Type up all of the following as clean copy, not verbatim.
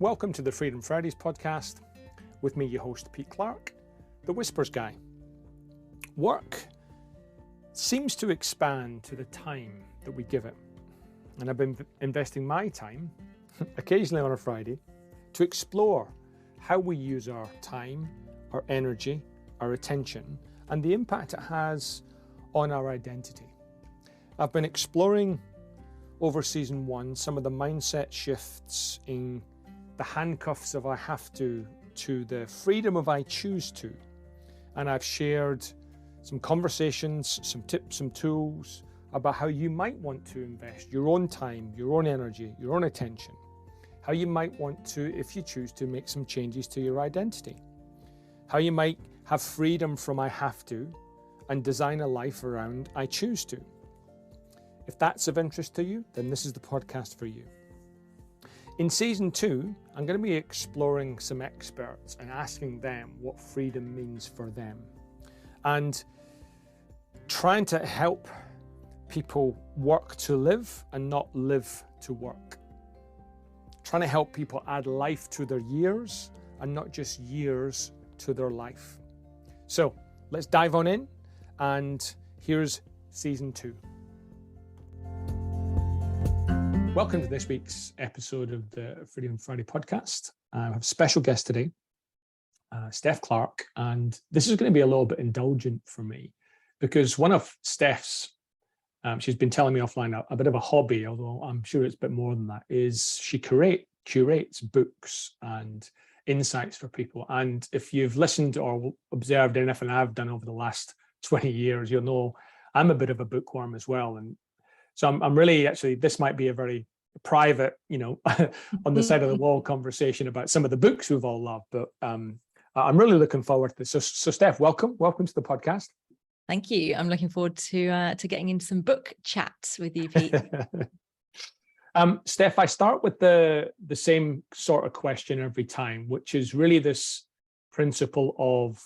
Welcome to the Freedom Fridays podcast. With me, your host, Pete Clarke, the Whispers guy. Work seems to expand to the time that we give it. And I've been investing my time, occasionally on a Friday, to explore how we use our time, our energy, our attention, and the impact it has on our identity. I've been exploring over season 1 some of the mindset shifts in the handcuffs of I have to the freedom of I choose to. And I've shared some conversations, some tips, some tools about how you might want to invest your own time, your own energy, your own attention. How you might want to, if you choose to, make some changes to your identity. How you might have freedom from I have to and design a life around I choose to. If that's of interest to you, then this is the podcast for you. In season 2, I'm going to be exploring some experts and asking them what freedom means for them. And trying to help people work to live and not live to work. Trying to help people add life to their years and not just years to their life. So let's dive on in, and here's season 2. Welcome to this week's episode of the Freedom Friday podcast. I have a special guest today, Steph Clarke, and this is going to be a little bit indulgent for me because one of Steph's, she's been telling me offline, a bit of a hobby, although I'm sure it's a bit more than that, is she curates books and insights for people. And if you've listened or observed anything I've done over the last 20 years, you'll know I'm a bit of a bookworm as well. And so I'm really, actually, this might be a very private, on the side of the wall conversation about some of the books we've all loved, but I'm really looking forward to this. So Steph, welcome to the podcast. Thank you. I'm looking forward to getting into some book chats with you, Pete. Steph, I start with the same sort of question every time, which is really this principle of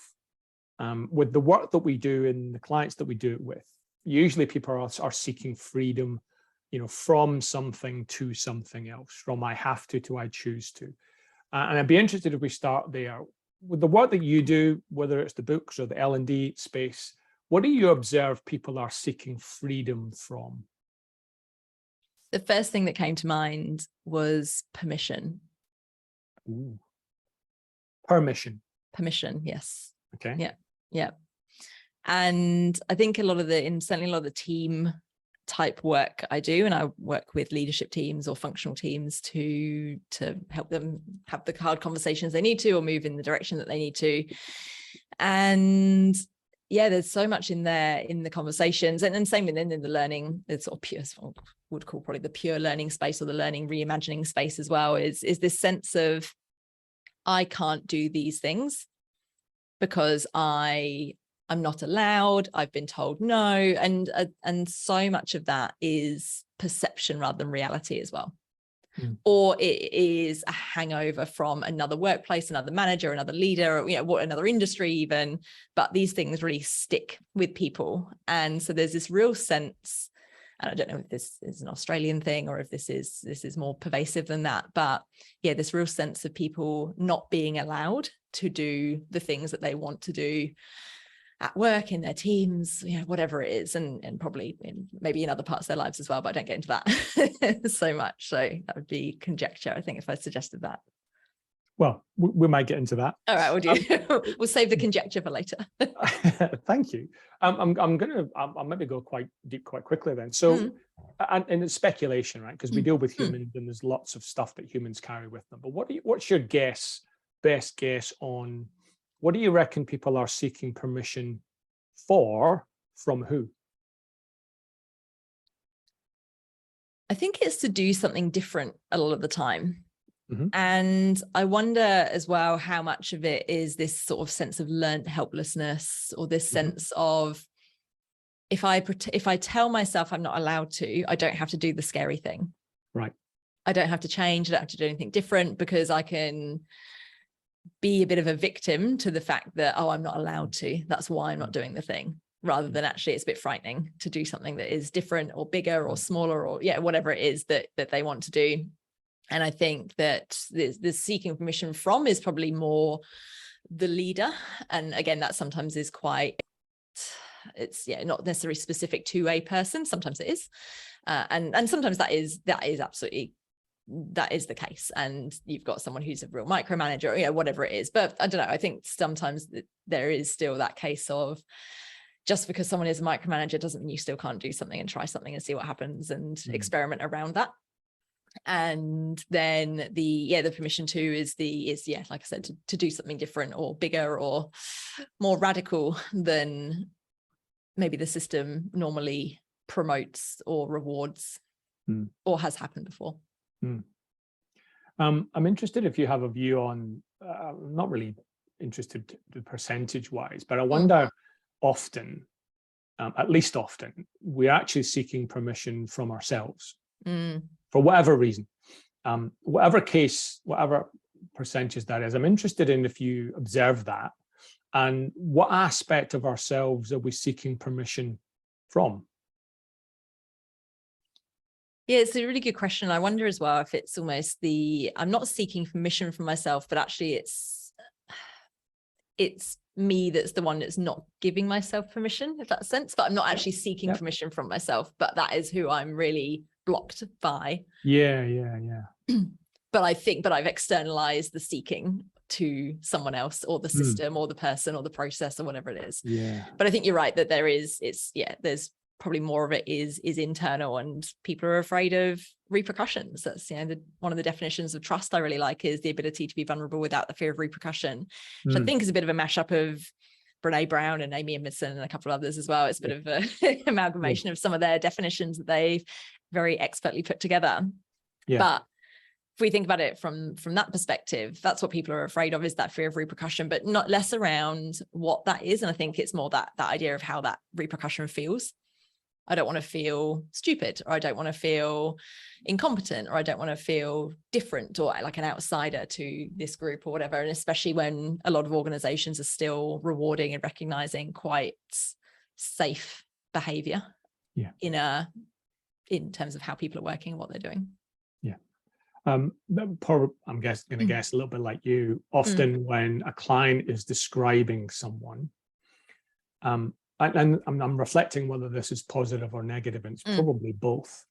with the work that we do and the clients that we do it with. Usually people are seeking freedom, from something to something else, from I have to I choose to. And I'd be interested if we start there. With the work that you do, whether it's the books or the L&D space, what do you observe people are seeking freedom from? The first thing that came to mind was permission. Ooh. Permission, yes. Okay. Yeah. And I think certainly a lot of the team type work I do, and I work with leadership teams or functional teams to help them have the hard conversations they need to or move in the direction that they need to. And yeah, there's so much in there in the conversations, and same in the learning. It's sort of pure, would call probably the pure learning space or the learning reimagining space as well. Is this sense of I can't do these things because I'm not allowed, I've been told no, and so much of that is perception rather than reality as well. Or it is a hangover from another workplace, another manager, another leader, another industry even, but these things really stick with people. And so there's this real sense, and I don't know if this is an Australian thing or if this is more pervasive than that, but yeah, this real sense of people not being allowed to do the things that they want to do at work, in their teams, whatever it is, and probably maybe in other parts of their lives as well, but I don't get into that so much. So that would be conjecture, I think, if I suggested that. Well, we might get into that. All right, we'll do. We'll save the conjecture for later. Thank you. I'll maybe go quite deep quite quickly then. So, and it's speculation, right? Because we deal with humans, and there's lots of stuff that humans carry with them. But what's your best guess on what do you reckon people are seeking permission for, from who? I think it's to do something different a lot of the time. And I wonder as well how much of it is this sort of sense of learned helplessness, or this sense of if I tell myself I'm not allowed to, I don't have to do the scary thing. Right. I don't have to change. I don't have to do anything different because I can be a bit of a victim to the fact that, I'm not allowed to. That's why I'm not doing the thing. rather than actually it's a bit frightening to do something that is different or bigger or smaller or whatever it is that they want to do. And I think that the seeking permission from is probably more the leader. And again, that sometimes is quite, it's not necessarily specific to a person. Sometimes it is. And sometimes that is absolutely, that is the case. And you've got someone who's a real micromanager, whatever it is. But I don't know, I think sometimes there is still that case of, just because someone is a micromanager doesn't mean you still can't do something and try something and see what happens and experiment around that. And then the permission to is like I said, to do something different or bigger or more radical than maybe the system normally promotes or rewards or has happened before. I'm interested if you have a view on, I'm not really interested percentage wise, but I wonder often, at least often, we're actually seeking permission from ourselves for whatever reason, whatever case, whatever percentage that is. I'm interested in if you observe that and what aspect of ourselves are we seeking permission from? Yeah, it's a really good question. I wonder as well if it's almost I'm not seeking permission from myself, but actually it's me that's the one that's not giving myself permission, if that makes sense. But I'm not actually seeking permission from myself, but that is who I'm really blocked by. Yeah. But I've externalized the seeking to someone else or the system or the person or the process or whatever it is. Yeah. But I think you're right that there's probably more of it is internal, and people are afraid of repercussions. That's one of the definitions of trust I really like is the ability to be vulnerable without the fear of repercussion, which I think is a bit of a mashup of Brene Brown and Amy Edmondson and a couple of others as well. It's a bit of an amalgamation of some of their definitions that they've very expertly put together. But if we think about it from that perspective, that's what people are afraid of, is that fear of repercussion, but not less around what that is. And I think it's more that idea of how that repercussion feels. I don't want to feel stupid, or I don't want to feel incompetent, or I don't want to feel different or like an outsider to this group or whatever. And especially when a lot of organizations are still rewarding and recognizing quite safe behavior in terms of how people are working and what they're doing. I'm going to guess a little bit like you. Often when a client is describing someone, and I'm reflecting whether this is positive or negative, and it's probably both.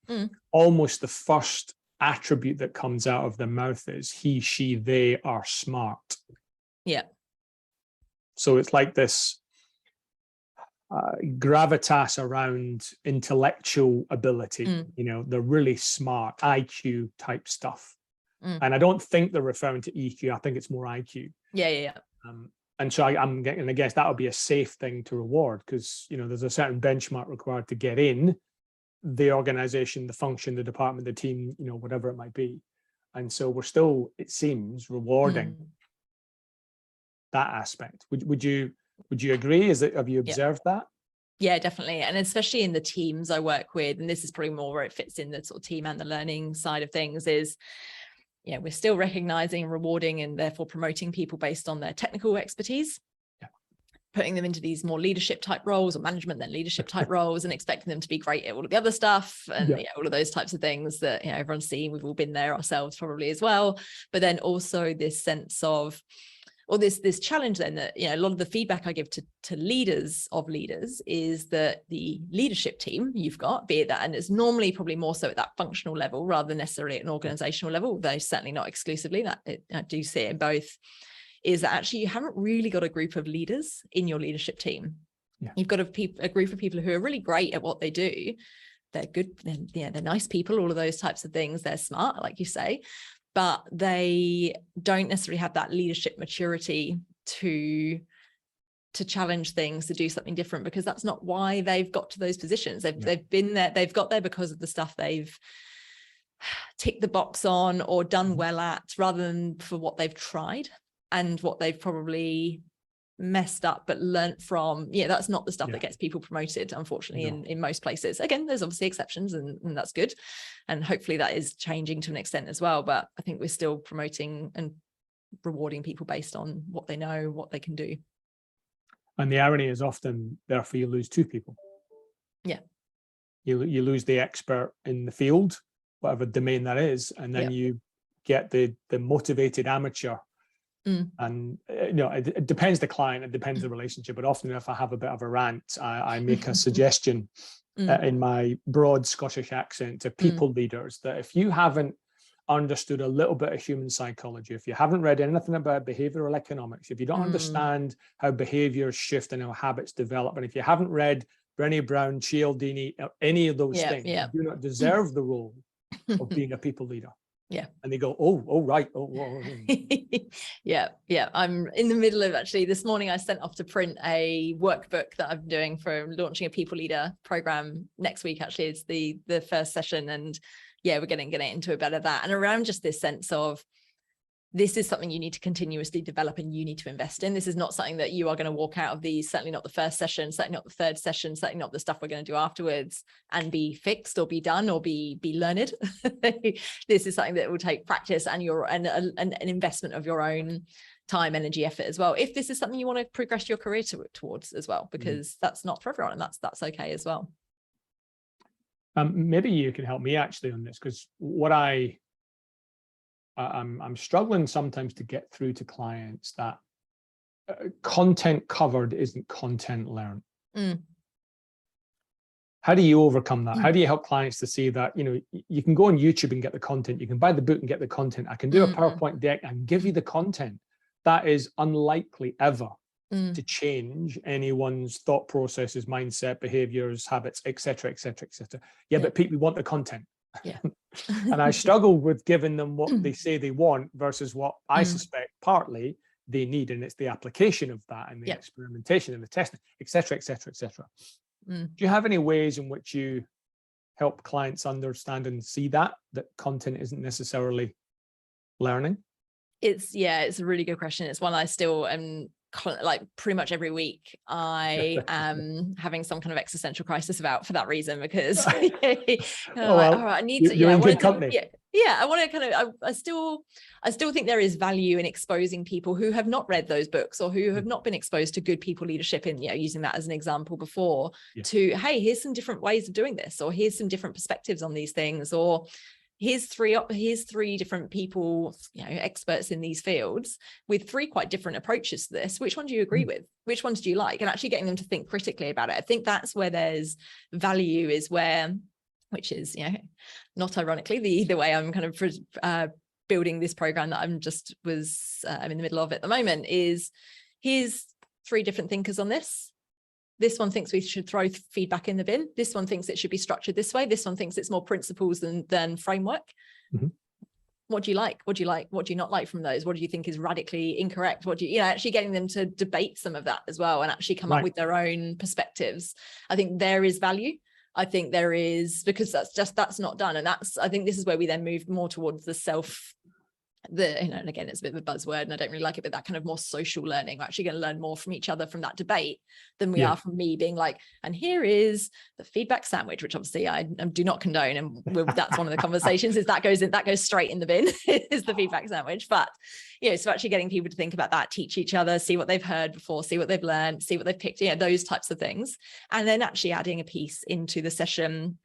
Almost the first attribute that comes out of their mouth is he, she, they are smart. Yeah. So it's like this gravitas around intellectual ability. They're really smart, IQ type stuff. And I don't think they're referring to EQ. I think it's more IQ. Yeah. And so I'm getting, I guess that would be a safe thing to reward, because there's a certain benchmark required to get in the organization, the function, the department, the team, whatever it might be. And so we're still, it seems, rewarding that aspect. Would you agree? Have you observed that? Yeah, definitely. And especially in the teams I work with, and this is probably more where it fits in the sort of team and the learning side of things, is we're still recognizing, rewarding, and therefore promoting people based on their technical expertise, putting them into these more leadership type roles, or management then leadership type roles, and expecting them to be great at all of the other stuff and all of those types of things that everyone's seen. We've all been there ourselves probably as well. But then also this sense of, or this challenge then that, a lot of the feedback I give to leaders is that the leadership team you've got, be it that, and it's normally probably more so at that functional level rather than necessarily at an organizational level, though certainly not exclusively, I do see it in both, is that actually you haven't really got a group of leaders in your leadership team. You've got a group of people who are really great at what they do. They're good, they're nice people, all of those types of things. They're smart, like you say, but they don't necessarily have that leadership maturity to challenge things, to do something different, because that's not why they've got to those positions. They've been there, they've got there because of the stuff they've ticked the box on or done well at, rather than for what they've tried and what they've probably messed up but learnt from. That's not the stuff that gets people promoted, unfortunately. In most places, again, there's obviously exceptions, and that's good, and hopefully that is changing to an extent as well, but I think we're still promoting and rewarding people based on what they know, what they can do. And the irony is often, therefore, you lose two people. You lose the expert in the field, whatever domain that is, and then you get the motivated amateur. And it depends the client, it depends the relationship, but often if I have a bit of a rant, I make a suggestion in my broad Scottish accent to people leaders that if you haven't understood a little bit of human psychology, if you haven't read anything about behavioral economics, if you don't understand how behaviors shift and how habits develop, and if you haven't read Brené Brown, Cialdini, any of those things, you do not deserve the role of being a people leader. Yeah. And they go, oh, right. Oh. Yeah. I'm in the middle of, actually, this morning I sent off to print a workbook that I'm doing for launching a people leader program next week. Actually, it's the first session. And yeah, we're getting into a bit of that. And around just this sense of, this is something you need to continuously develop and you need to invest in. This is not something that you are going to walk out of these, certainly not the first session, certainly not the third session, certainly not the stuff we're going to do afterwards, and be fixed or be done or be learned. This is something that will take practice and an investment of your own time, energy, effort as well. If this is something you want to progress your career towards as well, because that's not for everyone, and that's okay as well. Maybe you can help me actually on this, because what I'm struggling sometimes to get through to clients that content covered isn't content learned. How do you overcome that? How do you help clients to see that, you can go on YouTube and get the content, you can buy the book and get the content, I can do a PowerPoint deck and give you the content. That is unlikely ever to change anyone's thought processes, mindset, behaviors, habits, etc., etc., etc. Yeah, but people want the content. Yeah. And I struggle with giving them what they say they want versus what I suspect partly they need, and it's the application of that and the experimentation and the testing, etc., etc., etc. Do you have any ways in which you help clients understand and see that content isn't necessarily learning? It's a really good question. It's one I still am, like, pretty much every week I am having some kind of existential crisis about, for that reason, because all right, I need to, you're in good company. I want to kind of, I still think there is value in exposing people who have not read those books or who have not been exposed to good people leadership, in, using that as an example before, to, hey, here's some different ways of doing this, or here's some different perspectives on these things, or here's three different people, experts in these fields with three quite different approaches to this. Which one do you agree with? Which ones do you like? And actually getting them to think critically about it. I think that's where there's value, which is, not ironically, the way I'm kind of building this program that I'm in the middle of at the moment, is here's three different thinkers on this. This one thinks we should throw feedback in the bin. This one thinks it should be structured this way. This one thinks it's more principles than framework. What do you like? What do you like? What do you not like from those? What do you think is radically incorrect? What do you, actually getting them to debate some of that as well, and actually come up with their own perspectives. I think there is value. I think there is, because that's not done. And I think this is where we then move more towards and again, it's a bit of a buzzword and I don't really like it, but that kind of more social learning. We're actually going to learn more from each other from that debate than we are from me being like, and here is the feedback sandwich, which obviously I do not condone. And that's one of the conversations, is that goes straight in the bin, is the feedback sandwich. But, so actually getting people to think about that, teach each other, see what they've heard before, see what they've learned, see what they've picked, those types of things. And then actually adding a piece into the session,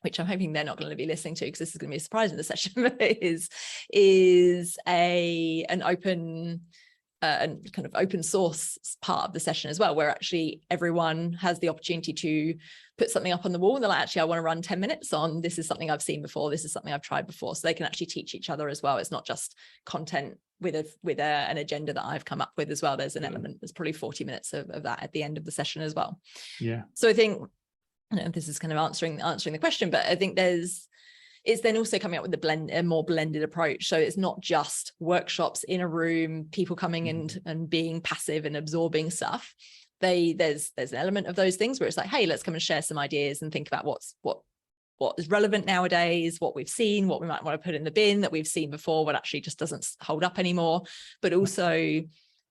which I'm hoping they're not going to be listening to, because this is going to be a surprise in the session, is an open and kind of open source part of the session as well, where actually everyone has the opportunity to put something up on the wall and they're like, actually, I want to run 10 minutes on, this is something I've seen before, this is something I've tried before. So they can actually teach each other as well. It's not just content with an agenda that I've come up with as well. There's an element, there's probably 40 minutes of that at the end of the session as well. Yeah. So I think, this is kind of answering the question, but I think it's then also coming up with a more blended approach. So it's not just workshops in a room, people coming in and being passive and absorbing stuff. There's an element of those things where it's like, hey, let's come and share some ideas and think about what is relevant nowadays, what we've seen, what we might want to put in the bin that we've seen before, what actually just doesn't hold up anymore. But also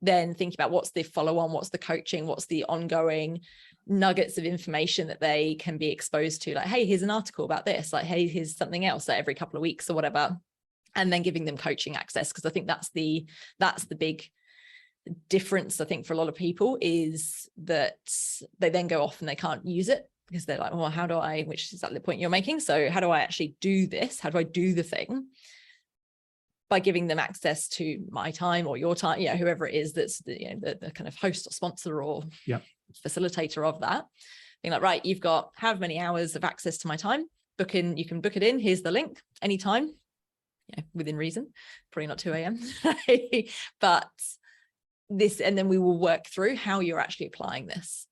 then think about what's the follow-on, what's the coaching, what's the ongoing nuggets of information that they can be exposed to, like, hey, here's an article about this, like, hey, here's something else, like every couple of weeks or whatever, and then giving them coaching access. Because I think that's the big difference, I think, for a lot of people, is that they then go off and they can't use it because they're like, well, how do I, which is exactly the point you're making, so how do I actually do this, how do I do the thing? by giving them access to my time or your time, whoever it is that's the kind of host or sponsor or facilitator of that, being like, right, you've got how many hours of access to my time, you can book it in, here's the link anytime, within reason, probably not 2 a.m. but this, and then we will work through how you're actually applying this.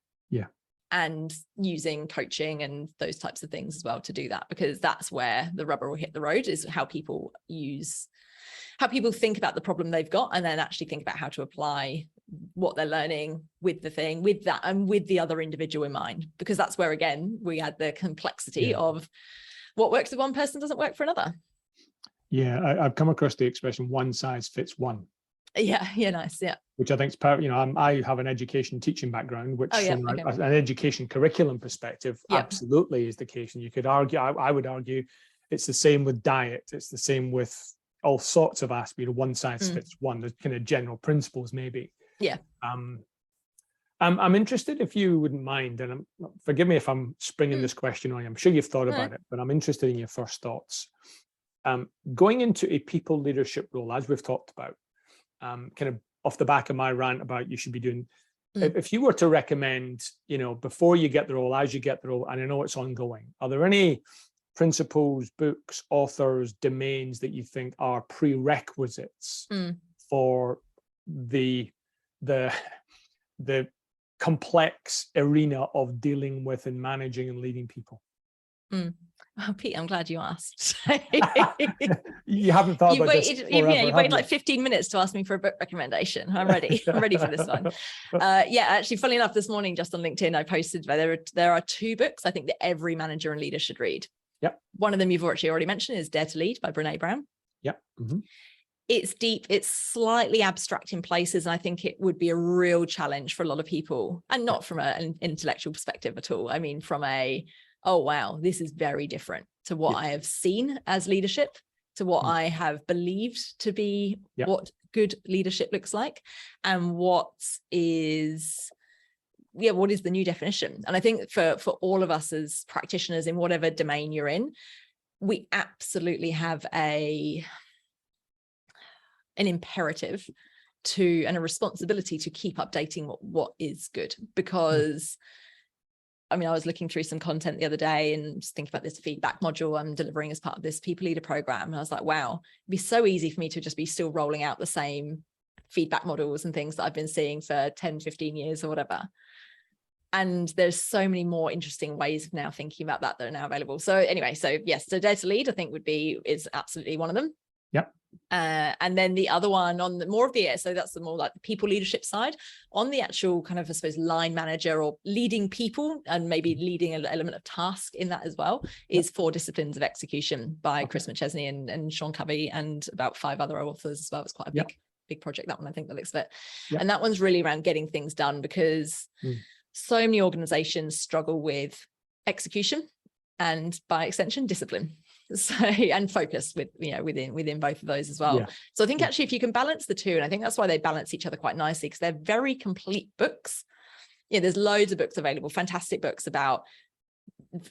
And using coaching and those types of things as well to do that, because that's where the rubber will hit the road, is how people think about the problem they've got, and then actually think about how to apply what they're learning with the thing, with that, and with the other individual in mind, because that's where, again, we had the complexity of what works with one person doesn't work for another. I've come across the expression one size fits one. Nice. Which I think is part, I have an education teaching background, which from an education curriculum perspective, absolutely is the case. And you could argue, I would argue, it's the same with diet. It's the same with all sorts of aspects. One size fits one. There's kind of general principles, maybe. I'm interested, if you wouldn't mind, and forgive me if I'm springing this question on you. I'm sure you've thought about it, but I'm interested in your first thoughts. Going into a people leadership role, as we've talked about, kind of off the back of my rant about you should be doing, if you were to recommend, before you get the role, as you get the role, and I know it's ongoing, are there any principles, books, authors, domains that you think are prerequisites for the complex arena of dealing with and managing and leading people? Oh, Pete, I'm glad you asked. You haven't thought about this forever, you waited like 15 minutes to ask me for a book recommendation. I'm ready. I'm ready for this one. Actually, funnily enough, this morning, just on LinkedIn, I posted there are 2 books I think that every manager and leader should read. One of them you've actually already mentioned is Dare to Lead by Brene Brown. It's deep, it's slightly abstract in places, and I think it would be a real challenge for a lot of people, and not from an intellectual perspective at all. I mean, from oh wow, this is very different to what I have seen as leadership, to what I have believed to be what good leadership looks like, and what is the new definition. And I think for all of us as practitioners in whatever domain you're in, we absolutely have an imperative and a responsibility to keep updating what is good, because I mean, I was looking through some content the other day and just thinking about this feedback module I'm delivering as part of this people leader program. And I was like, wow, it'd be so easy for me to just be still rolling out the same feedback models and things that I've been seeing for 10, 15 years or whatever. And there's so many more interesting ways of now thinking about that are now available. So anyway, so Dare to Lead, I think is absolutely one of them. And then the other one on so that's the more like the people leadership side, on the actual kind of, I suppose, line manager or leading people, and maybe leading an element of task in that as well, is 4 Disciplines of Execution by Chris McChesney and Sean Covey, and about 5 other authors as well. It's quite a big project, that one, I think, that looks of it. And that one's really around getting things done, because so many organizations struggle with execution and, by extension, discipline. So, and focus within both of those as well. So I think actually, if you can balance the two, and I think that's why they balance each other quite nicely, because they're very complete books. There's loads of books available, fantastic books about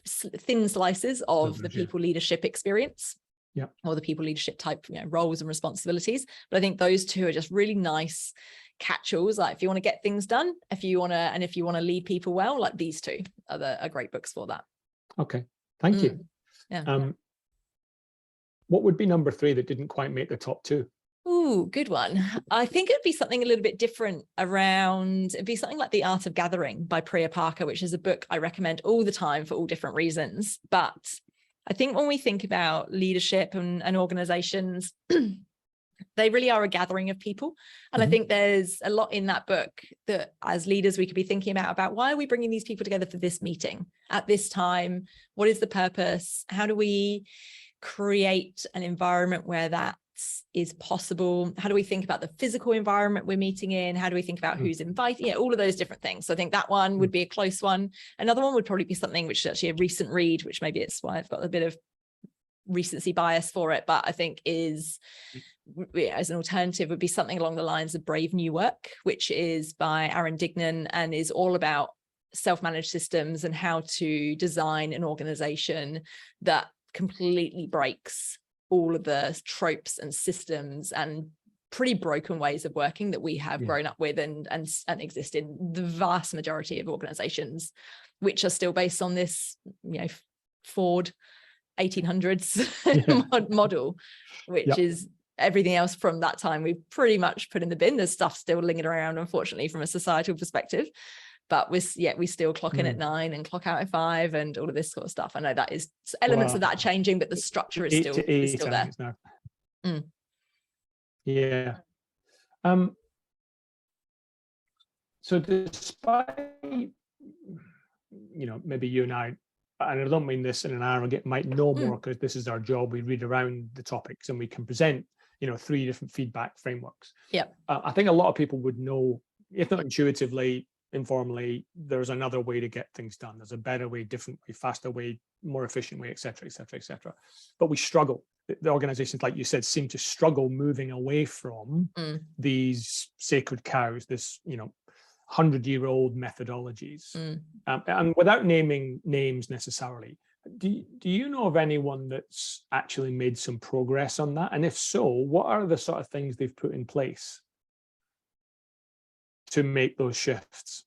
thin slices of the people leadership experience, or the people leadership type roles and responsibilities. But I think those 2 are just really nice catch-alls. Like, if you want to get things done, if you want to lead people well, like, these 2 are great books for that. Okay, thank you. What would be number 3 that didn't quite make the top 2? Ooh, good one. I think it'd be something a little bit different it'd be something like The Art of Gathering by Priya Parker, which is a book I recommend all the time for all different reasons. But I think when we think about leadership and organizations, they really are a gathering of people. And I think there's a lot in that book that as leaders, we could be thinking about why are we bringing these people together for this meeting at this time? What is the purpose? How do we create an environment where that is possible? How do we think about the physical environment we're meeting in? How do we think about who's inviting? All of those different things. So I think that one would be a close one. Another one would probably be something which is actually a recent read, which maybe it's why I've got a bit of recency bias for it, but I think is, as an alternative, would be something along the lines of Brave New Work, which is by Aaron Dignan, and is all about self-managed systems and how to design an organization that completely breaks all of the tropes and systems and pretty broken ways of working that we have grown up with and exist in the vast majority of organizations, which are still based on this, Ford 1800s model, which is everything else from that time we've pretty much put in the bin. There's stuff still lingering around, unfortunately, from a societal perspective, but we still clock in at 9 and clock out at 5 and all of this sort of stuff. I know that is elements of that changing, but the structure is still there. Yeah. So despite, maybe you and I don't mean this in an arrogant, might know more because this is our job. We read around the topics and we can present, 3 different feedback frameworks. Yeah. I think a lot of people would know, if not intuitively, informally, there's another way to get things done. There's a better way, different way, faster way, more efficient way, et cetera, et cetera, et cetera. But we struggle. The organizations, like you said, seem to struggle moving away from these sacred cows, this, 100-year-old methodologies. And without naming names necessarily, do you know of anyone that's actually made some progress on that? And if so, what are the sort of things they've put in place to make those shifts?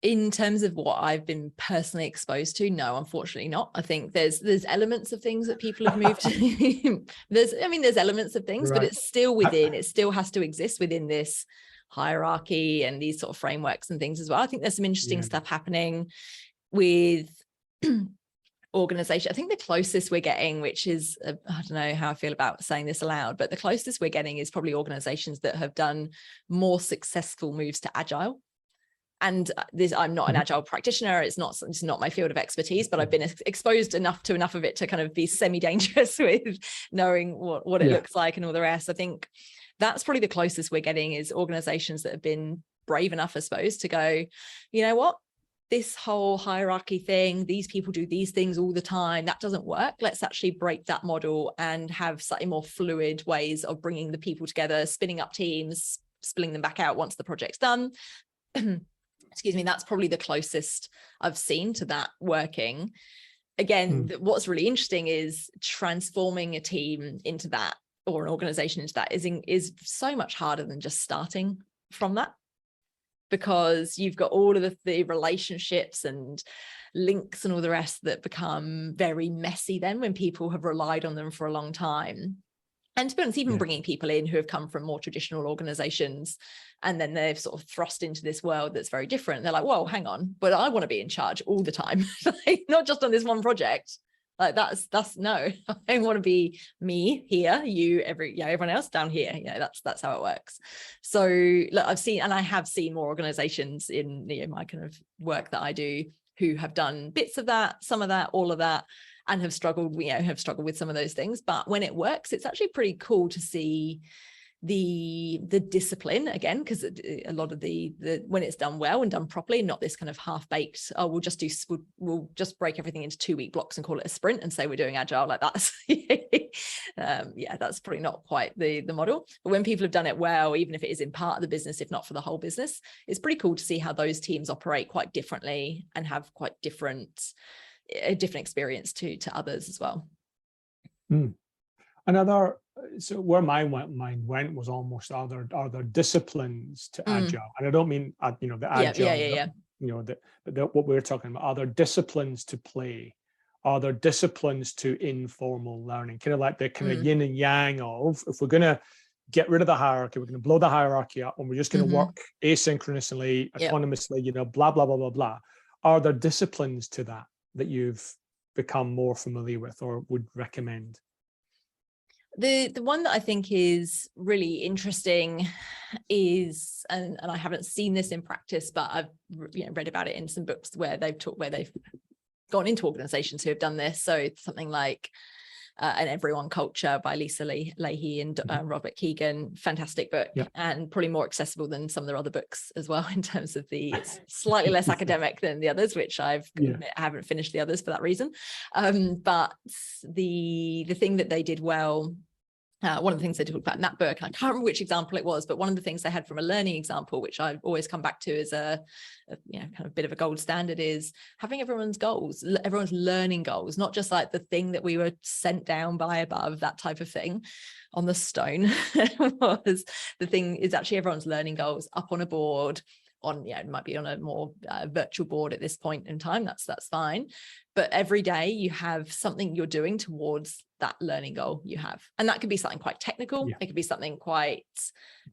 In terms of what I've been personally exposed to, no, unfortunately not. I think there's elements of things that people have moved to. there's elements of things, but it's still within, it still has to exist within this hierarchy and these sort of frameworks and things as well. I think there's some interesting stuff happening with organization. I think the closest we're getting, which is, I don't know how I feel about saying this aloud, but the closest we're getting is probably organizations that have done more successful moves to agile. And this, I'm not an agile practitioner. It's not my field of expertise, but I've been exposed enough of it to kind of be semi-dangerous with knowing what it looks like and all the rest. I think that's probably the closest we're getting, is organizations that have been brave enough, I suppose, to go, you know what, this whole hierarchy thing, these people do these things all the time, that doesn't work. Let's actually break that model and have slightly more fluid ways of bringing the people together, spinning up teams, splitting them back out once the project's done. Excuse me, that's probably the closest I've seen to that working. Again, what's really interesting is transforming a team into that, or an organization into that, is so much harder than just starting from that, because you've got all of the relationships and links and all the rest that become very messy then when people have relied on them for a long time. And to be honest, even bringing people in who have come from more traditional organizations, and then they've sort of thrust into this world that's very different. They're like, whoa, hang on, but I want to be in charge all the time, like, not just on this one project. Like that's no, I want to be me here, you, everyone else down here. That's how it works. So look, I have seen more organizations in my kind of work that I do who have done bits of that, some of that, all of that, and have struggled with some of those things. But when it works, it's actually pretty cool to see the discipline again, because a lot of the when it's done well and done properly, not this kind of half-baked, oh, we'll just break everything into 2-week blocks and call it a sprint and say we're doing agile. Like that's that's probably not quite the model. But when people have done it well, even if it is in part of the business, if not for the whole business, it's pretty cool to see how those teams operate quite differently and have quite a different experience to others as well. Another, so where my mind went was almost, are there disciplines to agile? And I don't mean the agile, but what we're talking about, are there disciplines to play? Are there disciplines to informal learning? Kind of like the kind of yin and yang of, if we're going to get rid of the hierarchy, we're going to blow the hierarchy up, and we're just going to work asynchronously, autonomously, blah, blah, blah, blah, blah. Are there disciplines to that you've become more familiar with or would recommend? The one that I think is really interesting is, and I haven't seen this in practice, but I've read about it in some books where they've gone into organizations who have done this. So it's something like An Everyone Culture by Lisa Leahy and Robert Keegan. Fantastic book, and probably more accessible than some of their other books as well, in terms of it's slightly less academic than the others, which I haven't finished the others for that reason. But the thing that they did well One of the things they talked about in that book, and I can't remember which example it was, but one of the things they had from a learning example, which I always come back to as a kind of bit of a gold standard, is having everyone's goals, everyone's learning goals, not just like the thing that we were sent down by above, that type of thing on the stone. Was the thing is actually everyone's learning goals up on a board, on, it might be on a more virtual board at this point in time, that's fine, but every day you have something you're doing towards that learning goal you have, and that could be something quite technical. It could be something quite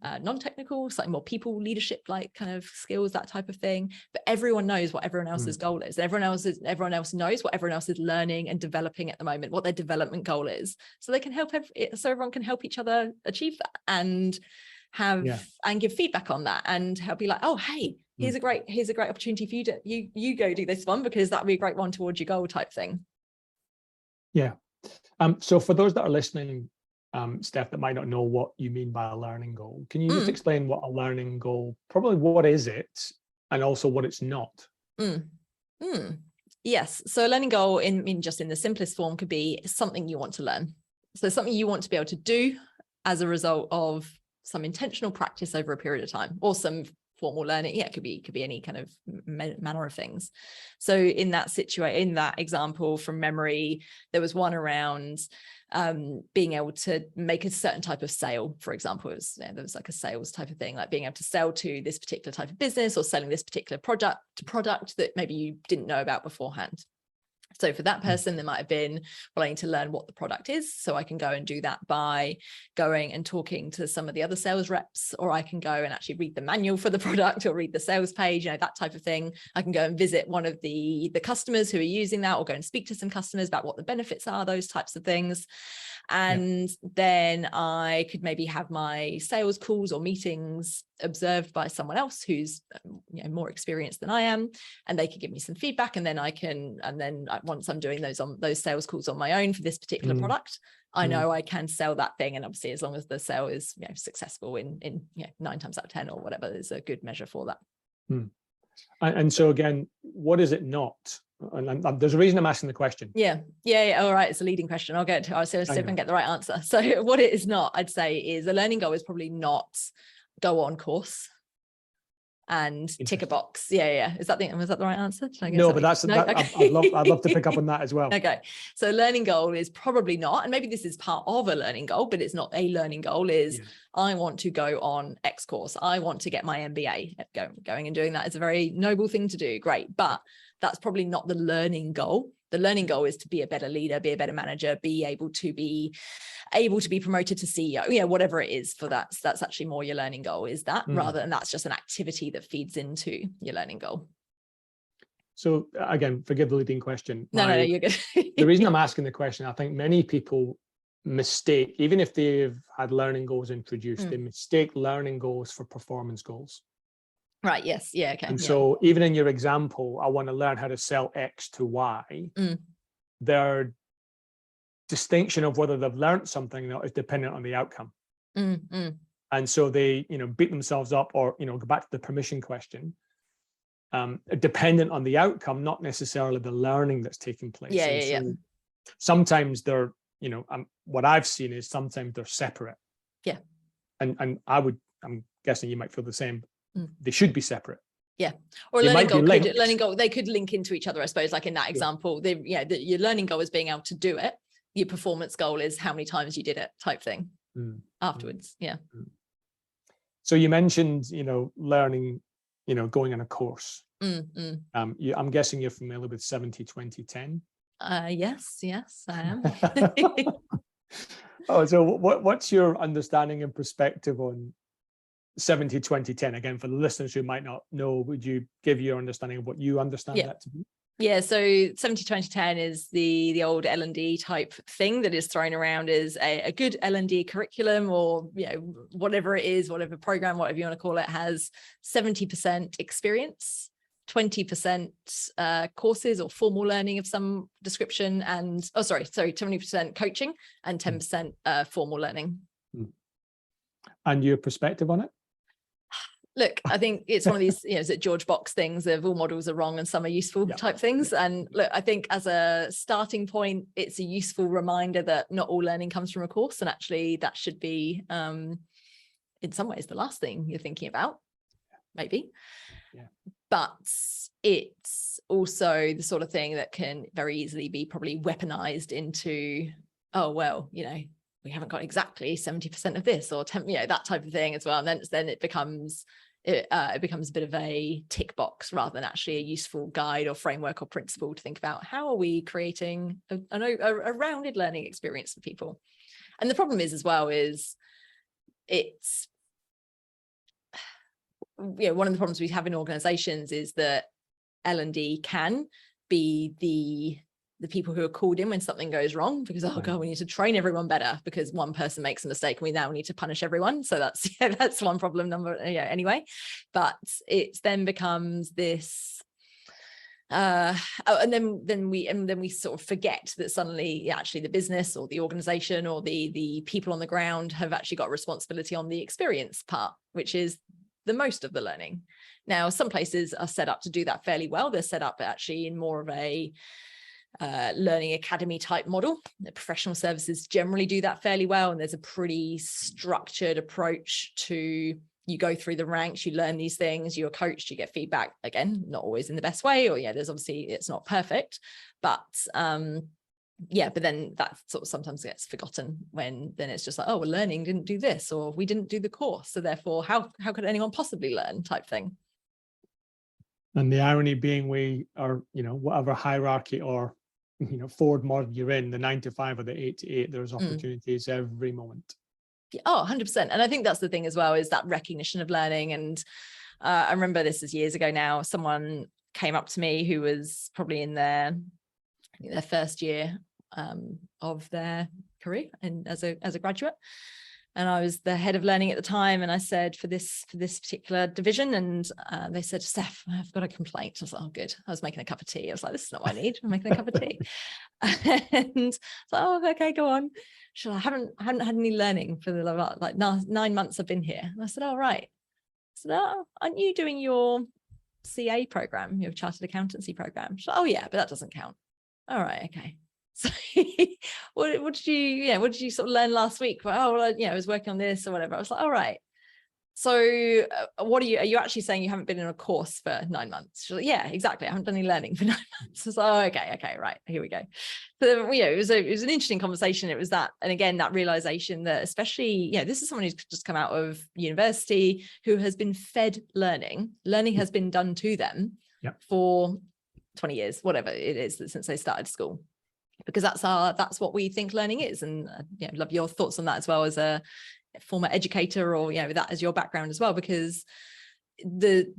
non-technical, something more people leadership like kind of skills, that type of thing, but everyone knows what everyone else's goal is. Everyone else knows what everyone else is learning and developing at the moment, what their development goal is, so they can help so everyone can help each other achieve that, and and give feedback on that, and help you like, oh, hey, here's a great opportunity for you to you go do this one, because that'd be a great one towards your goal, type thing. So for those that are listening, Steph, that might not know what you mean by a learning goal, can you just explain what a learning goal, probably what is it, and also what it's not? Yes, so a learning goal in just in the simplest form could be something you want to learn, so something you want to be able to do as a result of some intentional practice over a period of time, or some formal learning. It could be any kind of manner of things. So in that situation, in that example from memory, there was one around being able to make a certain type of sale. For example, there was like a sales type of thing, like being able to sell to this particular type of business, or selling this particular product that maybe you didn't know about beforehand. So for that person, there might have been, well, I need to learn what the product is, so I can go and do that by going and talking to some of the other sales reps, or I can go and actually read the manual for the product, or read the sales page, that type of thing. I can go and visit one of the customers who are using that, or go and speak to some customers about what the benefits are, those types of things. And then I could maybe have my sales calls or meetings observed by someone else who's more experienced than I am, and they could give me some feedback, and then once I'm doing those sales calls on my own for this particular product, I know I can sell that thing. And obviously, as long as the sale is successful in 9 times out of 10 or whatever, is a good measure for that. And so again, what is it not? And there's a reason I'm asking the question. Yeah. All right. It's a leading question. I'll see if I can get the right answer. So what it is not, I'd say, is a learning goal is probably not go on course and tick a box. Was that the right answer? No, but Okay. I'd love to pick up on that as well. Okay. So learning goal is probably not, and maybe this is part of a learning goal, but it's not a learning goal, is I want to go on X course. I want to get my MBA. Going and doing that is a very noble thing to do. Great. But that's probably not the learning goal. The learning goal is to be a better leader, be a better manager, be able to be promoted to CEO, whatever it is for that. So that's actually more your learning goal, is that, rather than that's just an activity that feeds into your learning goal. So again, forgive the leading question. No, you're good. The reason I'm asking the question, I think many people mistake, even if they've had learning goals introduced, they mistake learning goals for performance goals. Right. Yes. Yeah. Okay. And so even in your example, I want to learn how to sell X to Y. Their distinction of whether they've learned something is dependent on the outcome. And so they, beat themselves up, or, go back to the permission question, dependent on the outcome, not necessarily the learning that's taking place. So sometimes they're, what I've seen is sometimes they're separate. Yeah. And I'm guessing you might feel the same. They should be separate. Yeah. Or learning goal, they could link into each other, I suppose, like in that example. Your learning goal is being able to do it. Your performance goal is how many times you did it, type thing afterwards. So you mentioned, learning, going on a course. I'm guessing you're familiar with 70-20-10. Yes, I am. So what's your understanding and perspective on 70-20-10? Again, for the listeners who might not know, would you give your understanding of what you understand that to be? Yeah, so 70-20-10 is the old L&D type thing that is thrown around as a good L&D curriculum, or whatever it is, whatever program, whatever you want to call it, has 70% experience, 20% courses or formal learning of some description, and 20% coaching, and 10% formal learning. And your perspective on it? Look, I think it's one of these, is it George Box things of all models are wrong and some are useful type things. And look, I think as a starting point, it's a useful reminder that not all learning comes from a course, and actually that should be, in some ways, the last thing you're thinking about, maybe. Yeah. But it's also the sort of thing that can very easily be probably weaponized into, oh, well, we haven't got exactly 70% of this or 10, that type of thing as well. And then it becomes a bit of a tick box rather than actually a useful guide or framework or principle to think about how are we creating a rounded learning experience for people. And the problem is as well is it's, one of the problems we have in organizations is that L&D can be the people who are called in when something goes wrong because, oh God, we need to train everyone better because one person makes a mistake and we now need to punish everyone. So that's one problem anyway. But it then becomes this, and then we sort of forget that suddenly actually the business or the organization or the people on the ground have actually got a responsibility on the experience part, which is the most of the learning. Now, some places are set up to do that fairly well. They're set up actually in more of a learning academy type model. The professional services generally do that fairly well, and there's a pretty structured approach to, you go through the ranks, you learn these things, you're coached, you get feedback, again, not always in the best way, or there's obviously, it's not perfect, but but then that sort of sometimes gets forgotten when then it's just like, oh, well, learning didn't do this, or we didn't do the course, so therefore how could anyone possibly learn type thing. And the irony being we are, whatever hierarchy or forward model you're in, the 9 to 5 or the 8 to 8, there's opportunities every moment. Oh, 100%. And I think that's the thing as well, is that recognition of learning. And I remember this is years ago now, someone came up to me who was probably in their first year of their career and as a graduate. And I was the head of learning at the time. And I said, for this particular division, and they said, Steph, I've got a complaint. I was like, oh, good. I was making a cup of tea. I was like, this is not what I need. I'm making a cup of tea. And so, oh, okay, go on. So I haven't had any learning for the like 9 months I've been here. And I said, oh, right. I said, oh, aren't you doing your CA program, your chartered accountancy program? She's like, oh, yeah, but that doesn't count. All right, okay. So what did you sort of learn last week? Well, I was working on this or whatever. I was like, all right. So are you actually saying you haven't been in a course for 9 months? She's like, yeah, exactly. I haven't done any learning for 9 months. I was like, oh, okay, right. Here we go. So, it was an interesting conversation. It was that, and again, that realization that especially, this is someone who's just come out of university who has been fed learning. Learning has been done to them for 20 years, whatever it is, since they started school. Because that's what we think learning is. And love your thoughts on that as well as a former educator, or that as your background as well, because the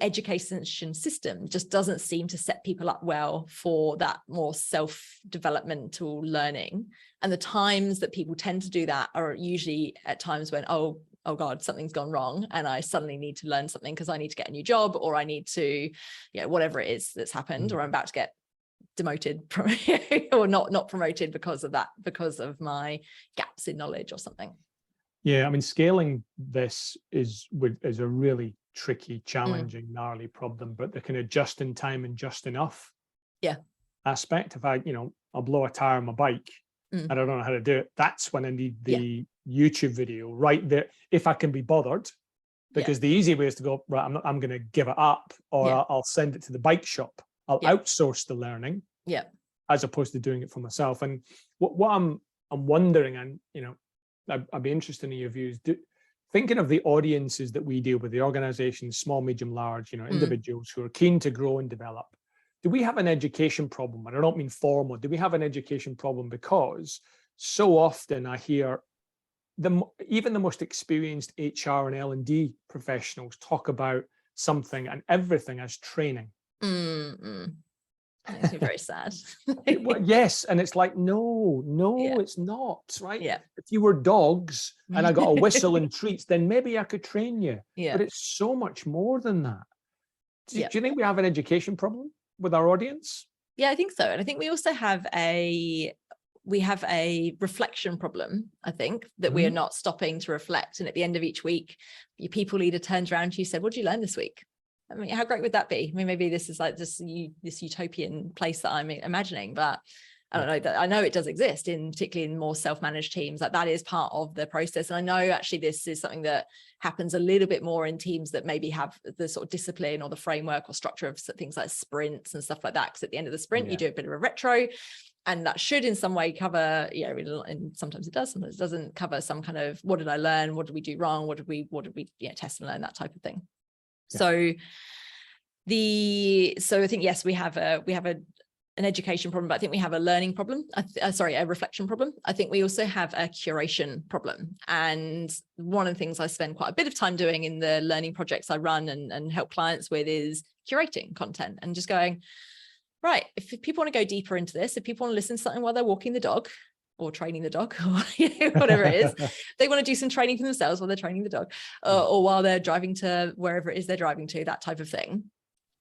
education system just doesn't seem to set people up well for that more self-developmental learning. And the times that people tend to do that are usually at times when, oh God, something's gone wrong and I suddenly need to learn something because I need to get a new job, or I need to, whatever it is that's happened, or I'm about to get demoted or not promoted because of my gaps in knowledge or something. Yeah, I mean, scaling this is a really tricky, challenging, gnarly problem, but the kind of just in time and just enough aspect. If I'll blow a tire on my bike and I don't know how to do it, that's when I need the YouTube video right there, if I can be bothered, because the easy way is to go, right, I'm going to give it up, or I'll send it to the bike shop. I'll outsource the learning, as opposed to doing it for myself. And what I'm wondering, and I'd be interested in your views. Thinking of the audiences that we deal with, the organizations, small, medium, large, individuals who are keen to grow and develop. Do we have an education problem? And I don't mean formal. Do we have an education problem? Because so often I hear even the most experienced HR and L&D professionals talk about something and everything as training. Makes me very sad. Yes, and it's like, no, it's not, right? If you were dogs and I got a whistle and treats, then maybe I could train you. But it's so much more than that. Do you think we have an education problem with our audience? Yeah, I think so. And I think we also have we have a reflection problem, I think, that we are not stopping to reflect. And at the end of each week, your people leader turns around to you and said, what did you learn this week? I mean, how great would that be? I mean, maybe this is like this utopian place that I'm imagining, but I don't know, that I know it does exist particularly in more self-managed teams. Like that is part of the process. And I know actually this is something that happens a little bit more in teams that maybe have the sort of discipline or the framework or structure of things like sprints and stuff like that. Because at the end of the sprint, you do a bit of a retro, and that should in some way cover, and sometimes it does, sometimes it doesn't cover some kind of, what did I learn? What did we do wrong? What did we test and learn, that type of thing. Yeah. So I think, yes, we have an education problem, but I think we have a learning problem. A reflection problem. I think we also have a curation problem. And one of the things I spend quite a bit of time doing in the learning projects I run and help clients with is curating content and just going, right, if people want to go deeper into this, if people want to listen to something while they're walking the dog or training the dog or whatever it is, they want to do some training for themselves while they're training the dog or while they're driving to wherever it is they're driving to, that type of thing.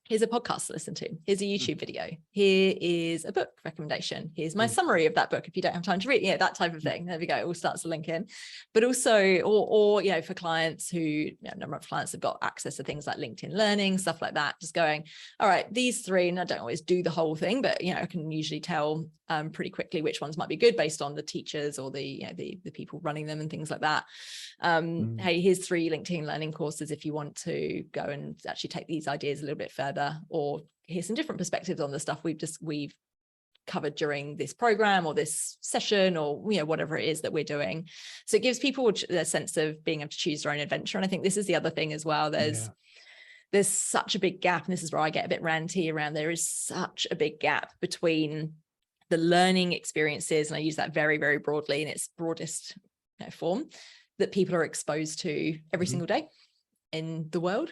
Here's a podcast to listen to. Here's a YouTube video. Here is a book recommendation. Here's my summary of that book if you don't have time to read, that type of thing. There we go. It all starts to link in. But also, or for clients who, a number of clients have got access to things like LinkedIn Learning, stuff like that, just going, all right, these three, and I don't always do the whole thing, but, I can usually tell pretty quickly which ones might be good based on the teachers or the people running them and things like that. Hey, here's 3 LinkedIn Learning courses if you want to go and actually take these ideas a little bit further, or here's some different perspectives on the stuff we've covered during this program or this session, or whatever it is that we're doing. So it gives people a sense of being able to choose their own adventure. And I think this is the other thing as well. There's such a big gap, and this is where I get a bit ranty around. There is such a big gap between the learning experiences, and I use that very, very broadly in its broadest form, that people are exposed to every single day in the world,